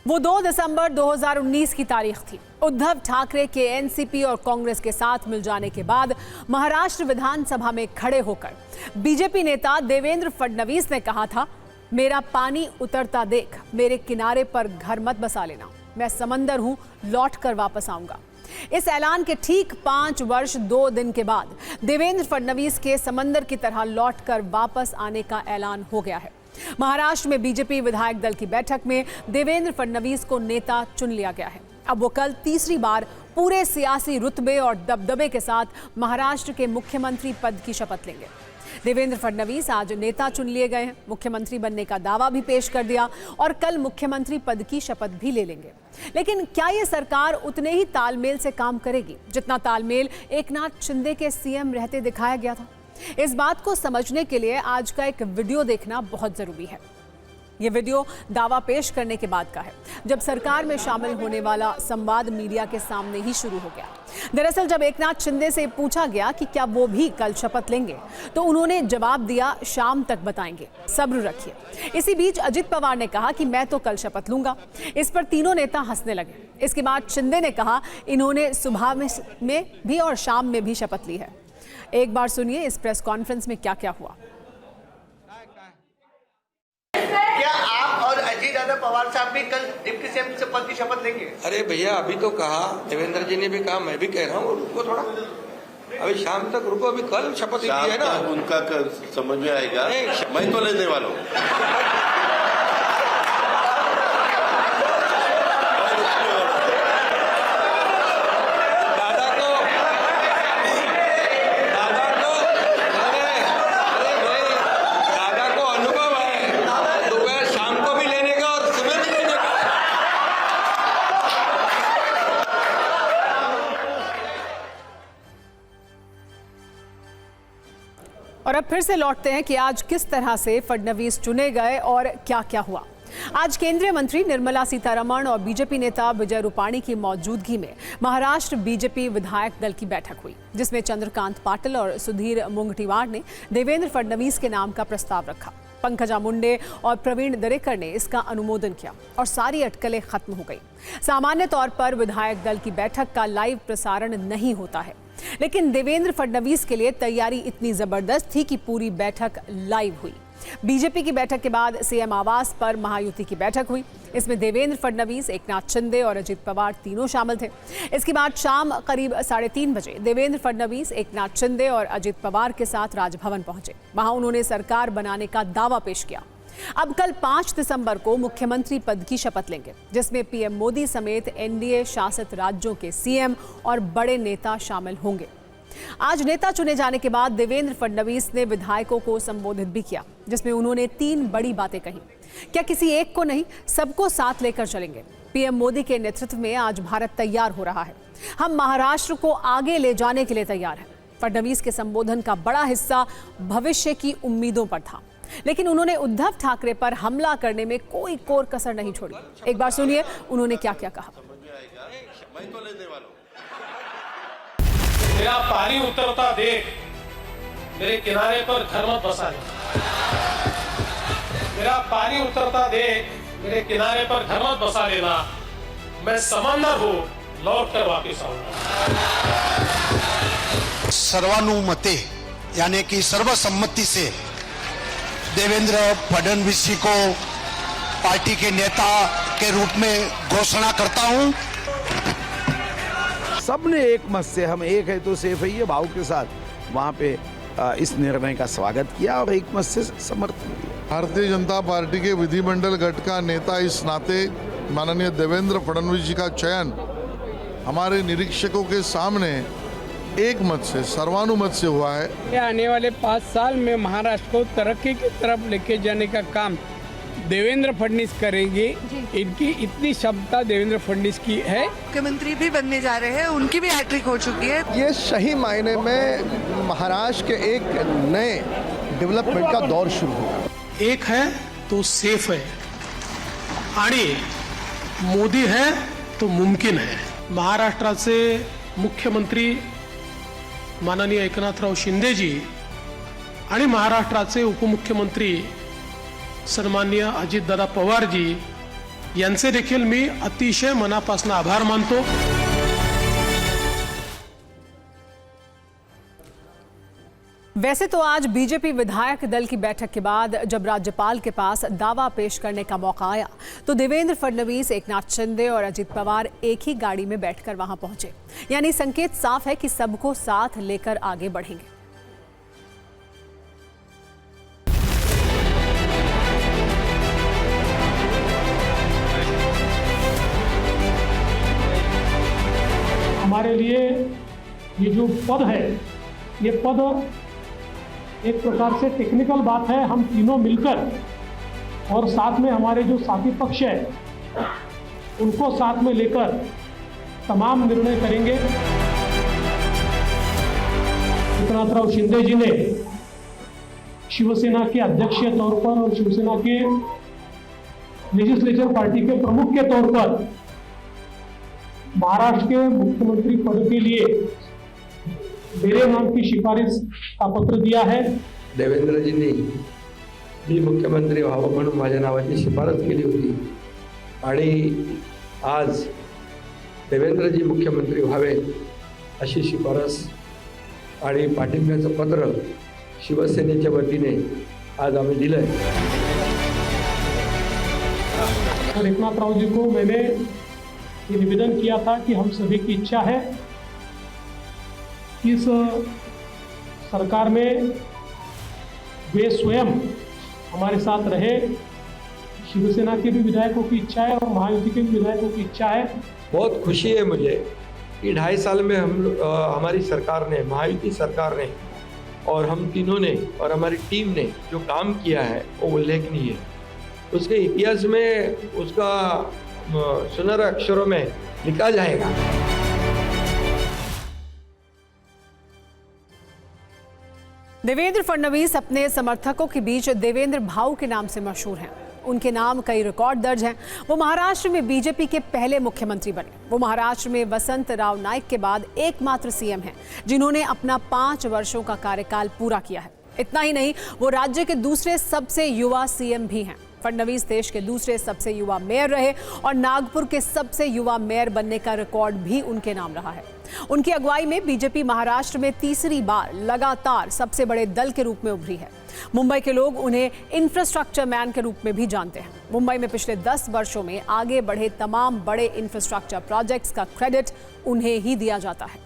वो 2 दिसंबर 2019 की तारीख थी। उद्धव ठाकरे के एनसीपी और कांग्रेस के साथ मिल जाने के बाद महाराष्ट्र विधानसभा में खड़े होकर बीजेपी नेता देवेंद्र फडणवीस ने कहा था, मेरा पानी उतरता देख मेरे किनारे पर घर मत बसा लेना, मैं समंदर हूं, लौट कर वापस आऊंगा। इस ऐलान के ठीक 5 वर्ष 2 दिन के बाद देवेंद्र फडणवीस के समंदर की तरह लौटकर वापस आने का ऐलान हो गया है। महाराष्ट्र में बीजेपी विधायक दल की बैठक में देवेंद्र फडणवीस को नेता चुन लिया गया है। अब वो कल तीसरी बार पूरे सियासी रुतबे और दबदबे के साथ महाराष्ट्र के मुख्यमंत्री पद की शपथ लेंगे। देवेंद्र फडणवीस आज नेता चुन लिए गए हैं, मुख्यमंत्री बनने का दावा भी पेश कर दिया और कल मुख्यमंत्री पद की शपथ भी ले लेंगे। लेकिन क्या ये सरकार उतने ही तालमेल से काम करेगी जितना तालमेल एकनाथ शिंदे के सीएम रहते दिखाया गया था? इस बात को समझने के लिए आज का एक वीडियो देखना बहुत जरूरी है। ये वीडियो दावा पेश करने के बाद का है, जब सरकार में शामिल होने वाला संवाद मीडिया के सामने ही शुरू हो गया। दरअसल जब एकनाथ शिंदे से पूछा गया कि क्या वो भी कल शपथ लेंगे, तो उन्होंने जवाब दिया, शाम तक बताएंगे, सब्र रखिए। इसी बीच अजित पवार ने कहा कि मैं तो कल शपथ लूंगा। इस पर तीनों नेता हंसने लगे। इसके बाद शिंदे ने कहा, इन्होंने सुबह में भी और शाम में भी शपथ ली है। एक बार सुनिए इस प्रेस कॉन्फ्रेंस में क्या क्या हुआ। क्या आप और अजीत दादा पवार साहब भी कल डिप्टी सीएम पद की शपथ लेंगे? अरे भैया, अभी तो कहा, देवेंद्र जी ने भी कहा, मैं भी कह रहा हूँ, रुको थोड़ा, अभी शाम तक रुको, अभी कल शपथ ली है ना, उनका समझ में आएगा। मैं तो लेने वाला हूँ। और अब फिर से लौटते हैं कि आज किस तरह से फडणवीस चुने गए और क्या क्या हुआ। आज केंद्रीय मंत्री निर्मला सीतारमण और बीजेपी नेता विजय रूपाणी की मौजूदगी में महाराष्ट्र बीजेपी विधायक दल की बैठक हुई, जिसमें चंद्रकांत पाटिल और सुधीर मुंगटीवार ने देवेंद्र फडणवीस के नाम का प्रस्ताव रखा। पंकजा मुंडे और प्रवीण दरेकर ने इसका अनुमोदन किया और सारी अटकलें खत्म हो गई। सामान्य तौर पर विधायक दल की बैठक का लाइव प्रसारण नहीं होता है, लेकिन देवेंद्र फडणवीस के लिए तैयारी इतनी जबरदस्त थी कि पूरी बैठक लाइव हुई। बीजेपी की बैठक के बाद सीएम आवास पर महायुति की बैठक हुई। इसमें देवेंद्र फडणवीस, एकनाथ शिंदे और अजित पवार तीनों शामिल थे। इसके बाद शाम करीब 3:30 बजे देवेंद्र फडणवीस, एकनाथ शिंदे और अजित पवार के साथ राजभवन पहुंचे। वहां उन्होंने सरकार बनाने का दावा पेश किया। अब कल 5 दिसंबर को मुख्यमंत्री पद की शपथ लेंगे, जिसमें पीएम मोदी समेत एनडीए शासित राज्यों के सीएम और बड़े नेता शामिल होंगे। आज नेता चुने जाने के बाद देवेंद्र फडणवीस ने विधायकों को संबोधित भी किया, जिसमें उन्होंने 3 बड़ी बातें कही। क्या किसी एक को नहीं, सबको साथ लेकर चलेंगे। पीएम मोदी के नेतृत्व में आज भारत तैयार हो रहा है। हम महाराष्ट्र को आगे ले जाने के लिए तैयार हैं। फडणवीस के संबोधन का बड़ा हिस्सा भविष्य की उम्मीदों पर था, लेकिन उन्होंने उद्धव ठाकरे पर हमला करने में कोई कोर कसर नहीं छोड़ी। एक बार सुनिए उन्होंने क्या क्या कहा। मैं तो लेने वाला हूँ। मेरा पानी उतरता देख मेरे किनारे पर घर मत बसा लेना, मेरा पानी उतरता देख मेरे किनारे पर घर मत बसा लेना, मैं समंदर हूं, लौट कर वापिस आऊंगा। सर्वानुमते यानी कि सर्वसम्मति से देवेंद्र फडणवीस जी को पार्टी के नेता के रूप में घोषणा करता हूं। सबने एक मत से हम एक है तो सेफ है ये भाव के साथ वहां पे इस निर्णय का स्वागत किया और एक मत से समर्थन दिया। भारतीय जनता पार्टी के विधिमंडल गठ का नेता इस नाते माननीय देवेंद्र फडणवीस जी का चयन हमारे निरीक्षकों के सामने एक मत से, सर्वानुमत से हुआ है। आने वाले 5 साल में महाराष्ट्र को तरक्की की तरफ लेके जाने का काम देवेंद्र फडणवीस करेंगे। इनकी इतनी क्षमता देवेंद्र फडणवीस की है। मुख्यमंत्री भी बनने जा रहे हैं, उनकी भी हैट्रिक हो चुकी है। ये सही मायने में महाराष्ट्र के एक नए डेवलपमेंट का दौर शुरू होगा। एक है तो सेफ है आणि मोदी है तो मुमकिन है। महाराष्ट्राचे मुख्यमंत्री माननीय एकनाथराव शिंदेजी आणि महाराष्ट्राचे उपमुख्यमंत्री सन्माननीय अजितदादा पवारजी यांचे देखील मी अतिशय मनापासून आभार मानतो. वैसे तो आज बीजेपी विधायक दल की बैठक के बाद जब राज्यपाल के पास दावा पेश करने का मौका आया तो देवेंद्र फडणवीस, एकनाथ शिंदे और अजित पवार एक ही गाड़ी में बैठकर वहां पहुंचे. यानी संकेत साफ है कि सबको साथ लेकर आगे बढ़ेंगे. हमारे लिए ये जो पद है, ये पद एक प्रकार से टेक्निकल बात है. हम तीनों मिलकर और साथ में हमारे जो साथी पक्ष है उनको साथ में लेकर तमाम निर्णय करेंगे. एकनाथराव शिंदे जी ने शिवसेना के अध्यक्ष के तौर पर और शिवसेना के लेजिस्लेचर पार्टी के प्रमुख के तौर पर महाराष्ट्र के मुख्यमंत्री पद के लिए मेरे नाम की सिफारिश का पत्र दिया है. देवेंद्रजींनी मी मुख्यमंत्री व्हावं म्हणून माझ्या नावाची शिफारस केली होती आणि आज देवेंद्रजी मुख्यमंत्री व्हावेत अशी शिफारस आणि पाठिंब्याचं पत्र शिवसेनेच्या वतीने आज आम्ही दिलंय. और एकनाथराव जी को मैंने ये निवेदन किया था कि हम सभी की इच्छा है इस सरकार में वे स्वयं हमारे साथ रहे. शिवसेना के भी विधायकों की इच्छा है और महायुति के भी विधायकों की इच्छा है. बहुत खुशी है मुझे कि 2.5 साल में हमारी सरकार ने, महायुति सरकार ने और हम तीनों ने और हमारी टीम ने जो काम किया है वो उल्लेखनीय है. उसके इतिहास में उसका सुनहरे अक्षरों में लिखा जाएगा. देवेंद्र फडणवीस अपने समर्थकों के बीच देवेंद्र भाऊ के नाम से मशहूर हैं. उनके नाम कई रिकॉर्ड दर्ज हैं. वो महाराष्ट्र में बीजेपी के पहले मुख्यमंत्री बने. वो महाराष्ट्र में वसंत राव नाईक के बाद एकमात्र सीएम हैं जिन्होंने अपना 5 वर्षों का कार्यकाल पूरा किया है. इतना ही नहीं, वो राज्य के दूसरे सबसे युवा सीएम भी हैं. फडणवीस देश के दूसरे सबसे युवा मेयर रहे और नागपुर के सबसे युवा मेयर बनने का रिकॉर्ड भी उनके नाम रहा है. उनकी अगुवाई में बीजेपी महाराष्ट्र में तीसरी बार लगातार सबसे बड़े दल के रूप में उभरी है. मुंबई के लोग उन्हें इंफ्रास्ट्रक्चर मैन के रूप में भी जानते हैं. मुंबई में पिछले 10 वर्षों में आगे बढ़े तमाम बड़े इंफ्रास्ट्रक्चर प्रोजेक्ट्स का क्रेडिट उन्हें ही दिया जाता है.